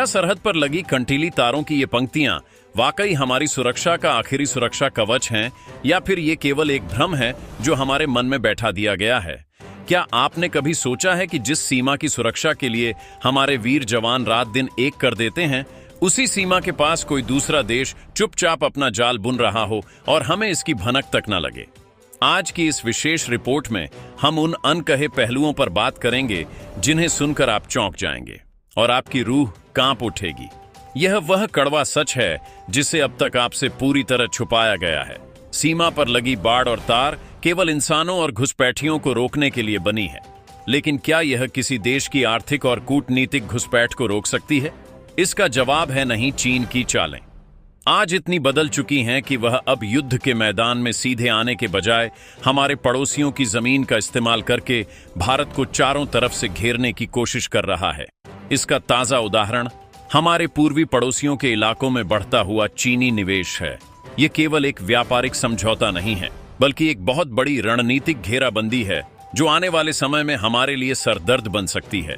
क्या सरहद पर लगी कंटीली तारों की ये पंक्तियां वाकई हमारी सुरक्षा का आखिरी सुरक्षा कवच हैं, या फिर ये केवल एक भ्रम है जो हमारे मन में बैठा दिया गया है? क्या आपने कभी सोचा है कि जिस सीमा की सुरक्षा के लिए हमारे वीर जवान रात दिन एक कर देते हैं, उसी सीमा के पास कोई दूसरा देश चुपचाप अपना जाल बुन रहा हो और हमें इसकी भनक तक न लगे? आज की इस विशेष रिपोर्ट में हम उन अनकहे पहलुओं पर बात करेंगे जिन्हें सुनकर आप चौंक जाएंगे और आपकी रूह कांप उठेगी। यह वह कड़वा सच है जिसे अब तक आपसे पूरी तरह छुपाया गया है। सीमा पर लगी बाड़ और तार केवल इंसानों और घुसपैठियों को रोकने के लिए बनी है, लेकिन क्या यह किसी देश की आर्थिक और कूटनीतिक घुसपैठ को रोक सकती है? इसका जवाब है नहीं। चीन की चालें आज इतनी बदल चुकी हैं कि वह अब युद्ध के मैदान में सीधे आने के बजाय हमारे पड़ोसियों की जमीन का इस्तेमाल करके भारत को चारों तरफ से घेरने की कोशिश कर रहा है। इसका ताजा उदाहरण हमारे पूर्वी पड़ोसियों के इलाकों में बढ़ता हुआ चीनी निवेश है। यह केवल एक व्यापारिक समझौता नहीं है, बल्कि एक बहुत बड़ी रणनीतिक घेराबंदी है जो आने वाले समय में हमारे लिए सरदर्द बन सकती है।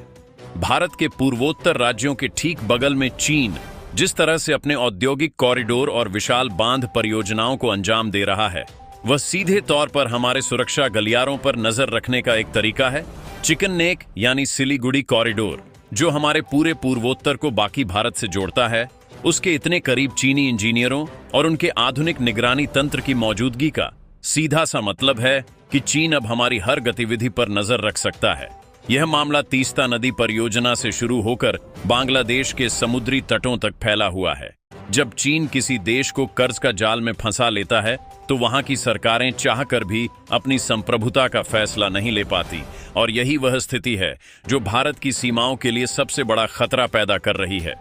भारत के पूर्वोत्तर राज्यों के ठीक बगल में चीन जिस तरह से अपने औद्योगिक कॉरिडोर और विशाल बांध परियोजनाओं को अंजाम दे रहा है, वह सीधे तौर पर हमारे सुरक्षा गलियारों पर नजर रखने का एक तरीका है। चिकन नेक यानी सिलीगुड़ी कॉरिडोर, जो हमारे पूरे पूर्वोत्तर को बाकी भारत से जोड़ता है, उसके इतने करीब चीनी इंजीनियरों और उनके आधुनिक निगरानी तंत्र की मौजूदगी का सीधा सा मतलब है कि चीन अब हमारी हर गतिविधि पर नजर रख सकता है। यह मामला तीस्ता नदी परियोजना से शुरू होकर बांग्लादेश के समुद्री तटों तक फैला हुआ है। जब चीन किसी देश को कर्ज का जाल में फंसा लेता है, तो वहां की सरकारें चाहकर भी अपनी संप्रभुता का फैसला नहीं ले पाती, और यही वह स्थिति है जो भारत की सीमाओं के लिए सबसे बड़ा खतरा पैदा कर रही है।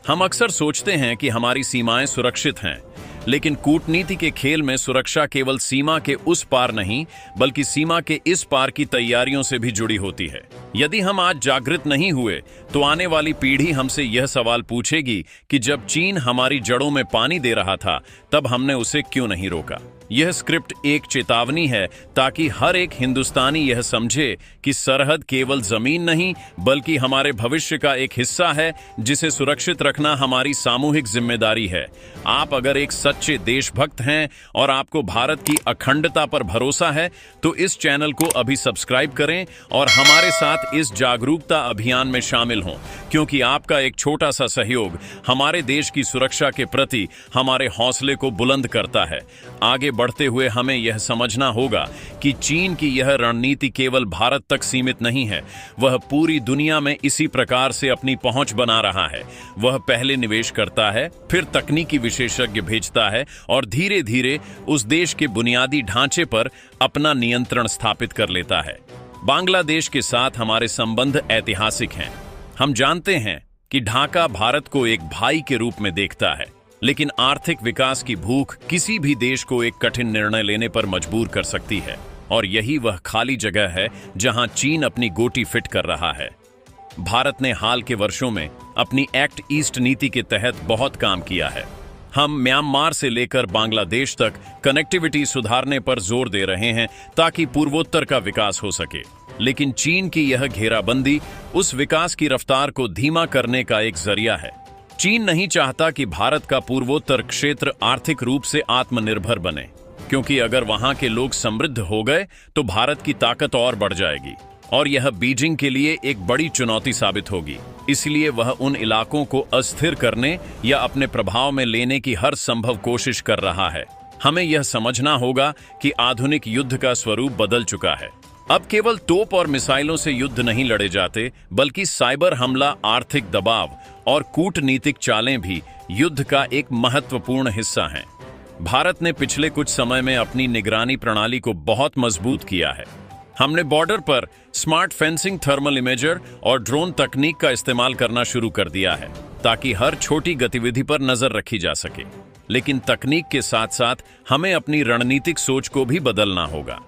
हम अक्सर सोचते हैं कि हमारी सीमाएं सुरक्षित हैं, लेकिन कूटनीति के खेल में सुरक्षा केवल सीमा के उस पार नहीं, बल्कि सीमा के इस पार की तैयारियों से भी जुड़ी होती है। यदि हम आज जागृत नहीं हुए, तो आने वाली पीढ़ी हमसे यह सवाल पूछेगी कि जब चीन हमारी जड़ों में पानी दे रहा था, तब हमने उसे क्यों नहीं रोका? यह स्क्रिप्ट एक चेतावनी है, ताकि हर एक हिंदुस्तानी यह समझे कि सरहद केवल जमीन नहीं, बल्कि हमारे भविष्य का एक हिस्सा है, जिसे सुरक्षित रखना हमारी सामूहिक जिम्मेदारी है। आप अगर एक सच्चे देशभक्त हैं और आपको भारत की अखंडता पर भरोसा है, तो इस चैनल को अभी सब्सक्राइब करें और हमारे साथ इस जागरूकता अभियान में शामिल हों, क्योंकि आपका एक छोटा सा सहयोग हमारे देश की सुरक्षा के प्रति हमारे हौसले को बुलंद करता है। आगे बढ़ते हुए हमें यह समझना होगा कि चीन की यह रणनीति केवल भारत तक सीमित नहीं है। वह पूरी दुनिया में इसी प्रकार से अपनी पहुंच बना रहा है। वह पहले निवेश करता है, फिर तकनीकी विशेषज्ञ भेजता है और धीरे धीरे उस देश के बुनियादी ढांचे पर अपना नियंत्रण स्थापित कर लेता है। बांग्लादेश के साथ हमारे संबंध ऐतिहासिक हैं। हम जानते हैं कि ढाका भारत को एक भाई के रूप में देखता है, लेकिन आर्थिक विकास की भूख किसी भी देश को एक कठिन निर्णय लेने पर मजबूर कर सकती है, और यही वह खाली जगह है जहां चीन अपनी गोटी फिट कर रहा है। भारत ने हाल के वर्षों में अपनी एक्ट ईस्ट नीति के तहत बहुत काम किया है। हम म्यांमार से लेकर बांग्लादेश तक कनेक्टिविटी सुधारने पर जोर दे रहे हैं, ताकि पूर्वोत्तर का विकास हो सके। लेकिन चीन की यह घेराबंदी उस विकास की रफ्तार को धीमा करने का एक जरिया है। चीन नहीं चाहता कि भारत का पूर्वोत्तर क्षेत्र आर्थिक रूप से आत्मनिर्भर बने, क्योंकि अगर वहां के लोग समृद्ध हो गए तो भारत की ताकत और बढ़ जाएगी, और यह बीजिंग के लिए एक बड़ी चुनौती साबित होगी। इसलिए वह उन इलाकों को अस्थिर करने या अपने प्रभाव में लेने की हर संभव कोशिश कर रहा है। हमें यह समझना होगा कि आधुनिक युद्ध का स्वरूप बदल चुका है। अब केवल तोप और मिसाइलों से युद्ध नहीं लड़े जाते, बल्कि साइबर हमला, आर्थिक दबाव और कूटनीतिक चालें भी युद्ध का एक महत्वपूर्ण हिस्सा हैं। भारत ने पिछले कुछ समय में अपनी निगरानी प्रणाली को बहुत मजबूत किया है। हमने बॉर्डर पर स्मार्ट फेंसिंग, थर्मल इमेजर और ड्रोन तकनीक का इस्तेमाल करना शुरू कर दिया है, ताकि हर छोटी गतिविधि पर नजर रखी जा सके। लेकिन तकनीक के साथ साथ हमें अपनी रणनीतिक सोच को भी बदलना होगा।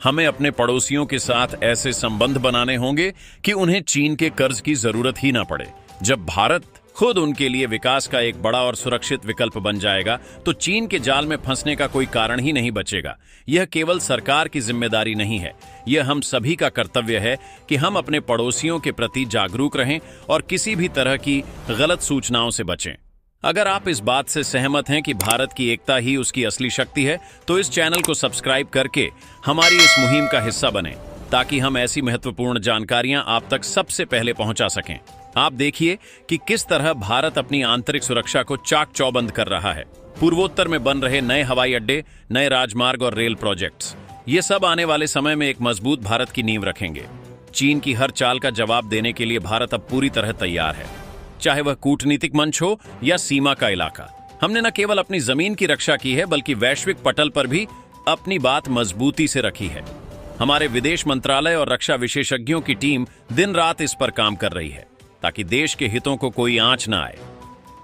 हमें अपने पड़ोसियों के साथ ऐसे संबंध बनाने होंगे कि उन्हें चीन के कर्ज की जरूरत ही ना पड़े। जब भारत खुद उनके लिए विकास का एक बड़ा और सुरक्षित विकल्प बन जाएगा, तो चीन के जाल में फंसने का कोई कारण ही नहीं बचेगा। यह केवल सरकार की जिम्मेदारी नहीं है, यह हम सभी का कर्तव्य है कि हम अपने पड़ोसियों के प्रति जागरूक रहें और किसी भी तरह की गलत सूचनाओं से बचें। अगर आप इस बात से सहमत हैं कि भारत की एकता ही उसकी असली शक्ति है, तो इस चैनल को सब्सक्राइब करके हमारी इस मुहिम का हिस्सा बनें, ताकि हम ऐसी महत्वपूर्ण जानकारियां आप तक सबसे पहले पहुंचा सकें। आप देखिए कि किस तरह भारत अपनी आंतरिक सुरक्षा को चाक चौबंद कर रहा है। पूर्वोत्तर में बन रहे नए हवाई अड्डे, नए राजमार्ग और रेल प्रोजेक्ट्स, ये सब आने वाले समय में एक मजबूत भारत की नींव रखेंगे। चीन की हर चाल का जवाब देने के लिए भारत अब पूरी तरह तैयार है, चाहे वह कूटनीतिक मंच हो या सीमा का इलाका। हमने न केवल अपनी जमीन की रक्षा की है, बल्कि वैश्विक पटल पर भी अपनी बात मजबूती से रखी है। हमारे विदेश मंत्रालय और रक्षा विशेषज्ञों की टीम दिन रात इस पर काम कर रही है, ताकि देश के हितों को कोई आंच न आए।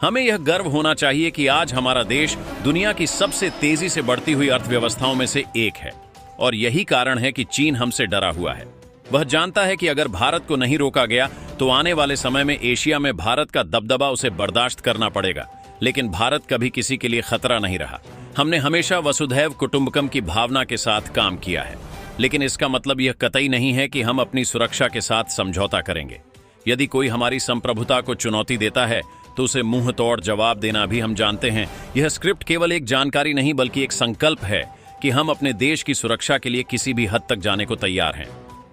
हमें यह गर्व होना चाहिए कि आज हमारा देश दुनिया की सबसे तेजी से बढ़ती हुई अर्थव्यवस्थाओं में से एक है, और यही कारण है कि चीन हमसे डरा हुआ है। वह जानता है कि अगर भारत को नहीं रोका गया तो आने वाले समय में एशिया में भारत का दबदबा उसे बर्दाश्त करना पड़ेगा। लेकिन भारत कभी किसी के लिए खतरा नहीं रहा। हमने हमेशा वसुधैव कुटुंबकम की भावना के साथ काम किया है, लेकिन इसका मतलब यह कतई नहीं है कि हम अपनी सुरक्षा के साथ समझौता करेंगे। यदि कोई हमारी संप्रभुता को चुनौती देता है तो उसे मुंह तोड़ जवाब देना भी हम जानते हैं। यह स्क्रिप्ट केवल एक जानकारी नहीं, बल्कि एक संकल्प है कि हम अपने देश की सुरक्षा के लिए किसी भी हद तक जाने को तैयार हैं।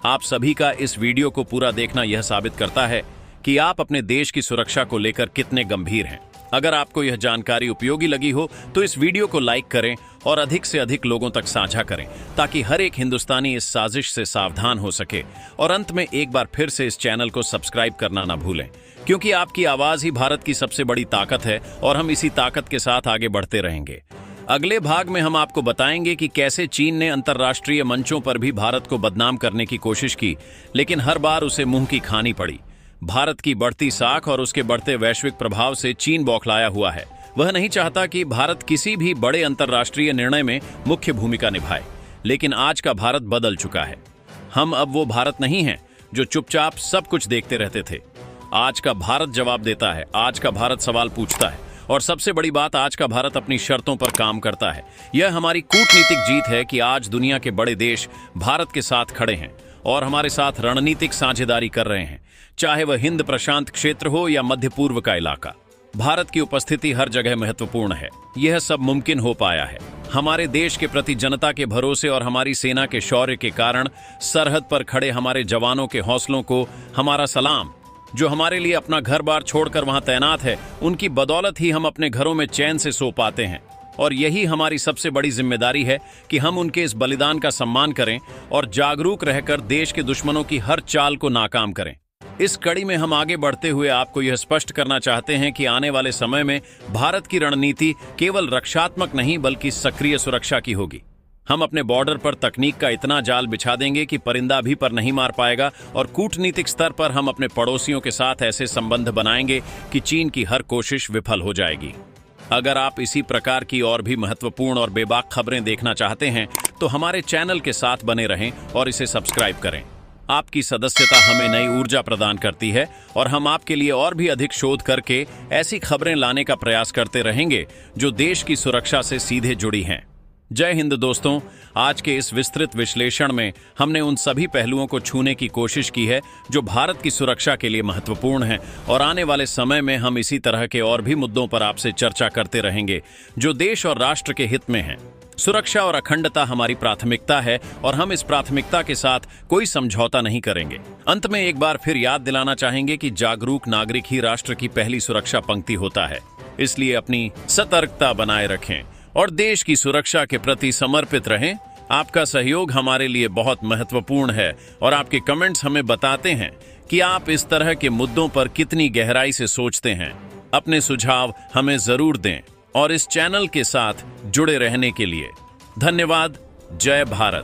आप सभी का इस वीडियो को पूरा देखना यह साबित करता है कि आप अपने देश की सुरक्षा को लेकर कितने गंभीर हैं। अगर आपको यह जानकारी उपयोगी लगी हो तो इस वीडियो को लाइक करें और अधिक से अधिक लोगों तक साझा करें, ताकि हर एक हिंदुस्तानी इस साजिश से सावधान हो सके। और अंत में एक बार फिर से इस चैनल को सब्सक्राइब करना ना भूलें, क्योंकि आपकी आवाज ही भारत की सबसे बड़ी ताकत है और हम इसी ताकत के साथ आगे बढ़ते रहेंगे। अगले भाग में हम आपको बताएंगे कि कैसे चीन ने अंतर्राष्ट्रीय मंचों पर भी भारत को बदनाम करने की कोशिश की, लेकिन हर बार उसे मुंह की खानी पड़ी। भारत की बढ़ती साख और उसके बढ़ते वैश्विक प्रभाव से चीन बौखलाया हुआ है। वह नहीं चाहता कि भारत किसी भी बड़े अंतर्राष्ट्रीय निर्णय में मुख्य भूमिका निभाए। लेकिन आज का भारत बदल चुका है। हम अब वो भारत नहीं हैं जो चुपचाप सब कुछ देखते रहते थे। आज का भारत जवाब देता है, आज का भारत सवाल पूछता है, और सबसे बड़ी बात, आज का भारत अपनी शर्तों पर काम करता है। यह हमारी कूटनीतिक जीत है कि आज दुनिया के बड़े देश भारत के साथ खड़े हैं और हमारे साथ रणनीतिक साझेदारी कर रहे हैं, चाहे वह हिंद प्रशांत क्षेत्र हो या मध्य पूर्व का इलाका। भारत की उपस्थिति हर जगह महत्वपूर्ण है। यह सब मुमकिन हो पाया है हमारे देश के प्रति जनता के भरोसे और हमारी सेना के शौर्य के कारण। सरहद पर खड़े हमारे जवानों के हौसलों को हमारा सलाम, जो हमारे लिए अपना घर बार छोड़कर वहां तैनात है। उनकी बदौलत ही हम अपने घरों में चैन से सो पाते हैं, और यही हमारी सबसे बड़ी जिम्मेदारी है कि हम उनके इस बलिदान का सम्मान करें और जागरूक रहकर देश के दुश्मनों की हर चाल को नाकाम करें। इस कड़ी में हम आगे बढ़ते हुए आपको यह स्पष्ट करना चाहते हैं कि आने वाले समय में भारत की रणनीति केवल रक्षात्मक नहीं, बल्कि सक्रिय सुरक्षा की होगी। हम अपने बॉर्डर पर तकनीक का इतना जाल बिछा देंगे कि परिंदा भी पर नहीं मार पाएगा, और कूटनीतिक स्तर पर हम अपने पड़ोसियों के साथ ऐसे संबंध बनाएंगे कि चीन की हर कोशिश विफल हो जाएगी। अगर आप इसी प्रकार की और भी महत्वपूर्ण और बेबाक खबरें देखना चाहते हैं तो हमारे चैनल के साथ बने रहें और इसे सब्सक्राइब करें। आपकी सदस्यता हमें नई ऊर्जा प्रदान करती है, और हम आपके लिए और भी अधिक शोध करके ऐसी खबरें लाने का प्रयास करते रहेंगे जो देश की सुरक्षा से सीधे जुड़ी हैं। जय हिंद दोस्तों, आज के इस विस्तृत विश्लेषण में हमने उन सभी पहलुओं को छूने की कोशिश की है जो भारत की सुरक्षा के लिए महत्वपूर्ण हैं, और आने वाले समय में हम इसी तरह के और भी मुद्दों पर आपसे चर्चा करते रहेंगे जो देश और राष्ट्र के हित में हैं। सुरक्षा और अखंडता हमारी प्राथमिकता है, और हम इस प्राथमिकता के साथ कोई समझौता नहीं करेंगे। अंत में एक बार फिर याद दिलाना चाहेंगे कि जागरूक नागरिक ही राष्ट्र की पहली सुरक्षा पंक्ति होता है। इसलिए अपनी सतर्कता बनाए रखें और देश की सुरक्षा के प्रति समर्पित रहें। आपका सहयोग हमारे लिए बहुत महत्वपूर्ण है, और आपके कमेंट्स हमें बताते हैं कि आप इस तरह के मुद्दों पर कितनी गहराई से सोचते हैं। अपने सुझाव हमें जरूर दें, और इस चैनल के साथ जुड़े रहने के लिए धन्यवाद। जय भारत।